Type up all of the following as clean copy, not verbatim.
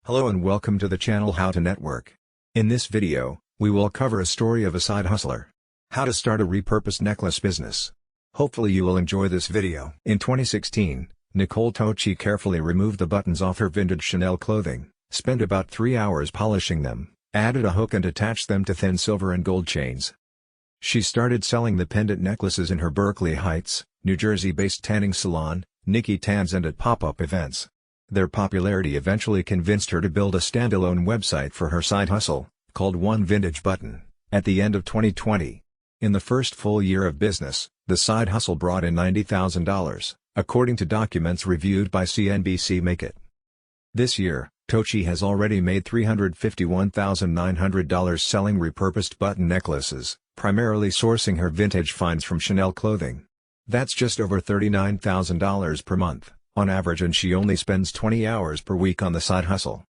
Hello and welcome to the channel How to Network. In this video, we will cover a story of a side hustler. How to start a repurposed necklace business. Hopefully you will enjoy this video. In 2016, Nicole Tochi carefully removed the buttons off her vintage Chanel clothing, spent about 3 hours polishing them, added a hook and attached them to thin silver and gold chains. She started selling the pendant necklaces in her Berkeley Heights, New Jersey-based tanning salon, Nikki Tans, and at pop-up events. Their popularity eventually convinced her to build a standalone website for her side hustle, called One Vintage Button, at the end of 2020. In the first full year of business, the side hustle brought in $90,000, according to documents reviewed by CNBC Make It. This year, Tochi has already made $351,900 selling repurposed button necklaces, primarily sourcing her vintage finds from Chanel clothing. That's just over $39,000 per month, on average, and she only spends 20 hours per week on the side hustle.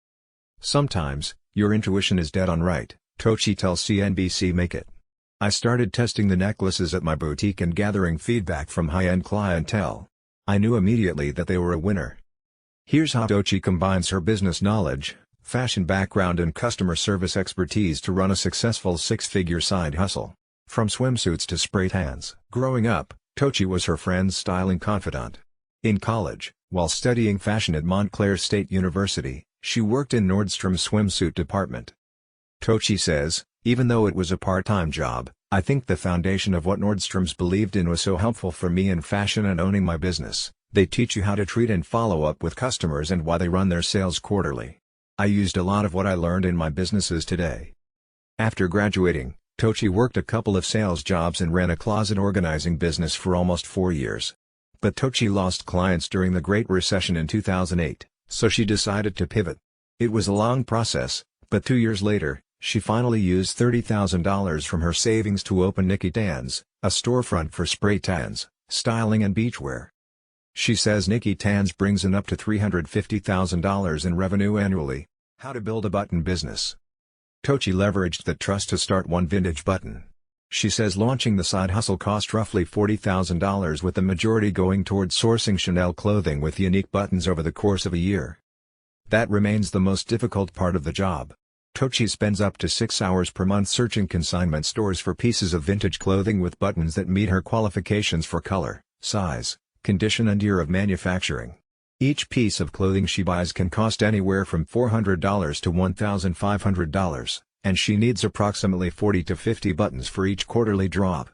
Sometimes, your intuition is dead on right, Tochi tells CNBC Make It. I started testing the necklaces at my boutique and gathering feedback from high-end clientele. I knew immediately that they were a winner. Here's how Tochi combines her business knowledge, fashion background and customer service expertise to run a successful six-figure side hustle. From swimsuits to spray tans. Growing up, Tochi was her friend's styling confidant. In college, while studying fashion at Montclair State University, she worked in Nordstrom's swimsuit department. Tochi says, even though it was a part-time job, I think the foundation of what Nordstrom's believed in was so helpful for me in fashion and owning my business. They teach you how to treat and follow up with customers and why they run their sales quarterly. I used a lot of what I learned in my businesses today. After graduating, Tochi worked a couple of sales jobs and ran a closet organizing business for almost 4 years. But Tochi lost clients during the Great Recession in 2008, so she decided to pivot. It was a long process, but 2 years later, she finally used $30,000 from her savings to open Nikki Tans, a storefront for spray tans, styling and beachwear. She says Nikki Tans brings in up to $350,000 in revenue annually. How to build a button business. Tochi leveraged the trust to start One Vintage Button. She says launching the side hustle cost roughly $40,000, with the majority going towards sourcing Chanel clothing with unique buttons over the course of a year. That remains the most difficult part of the job. Tochi spends up to 6 hours per month searching consignment stores for pieces of vintage clothing with buttons that meet her qualifications for color, size, condition and year of manufacturing. Each piece of clothing she buys can cost anywhere from $400 to $1,500. And she needs approximately 40 to 50 buttons for each quarterly drop.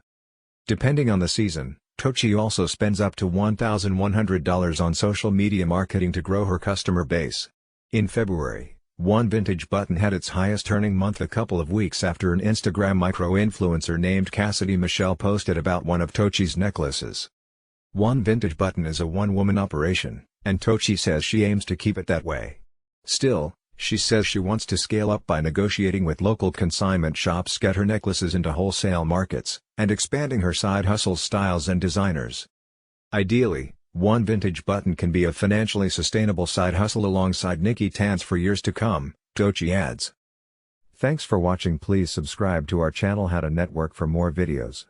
Depending on the season, Tochi also spends up to $1,100 on social media marketing to grow her customer base. In February, One Vintage Button had its highest earning month a couple of weeks after an Instagram micro-influencer named Cassidy Michelle posted about one of Tochi's necklaces. One Vintage Button is a one-woman operation, and Tochi says she aims to keep it that way. Still, she says she wants to scale up by negotiating with local consignment shops, get her necklaces into wholesale markets, and expanding her side hustle styles and designers. Ideally, One Vintage Button can be a financially sustainable side hustle alongside Nikki Tans for years to come, Tochi adds. Thanks for watching. Please subscribe to our channel How to Network for more videos.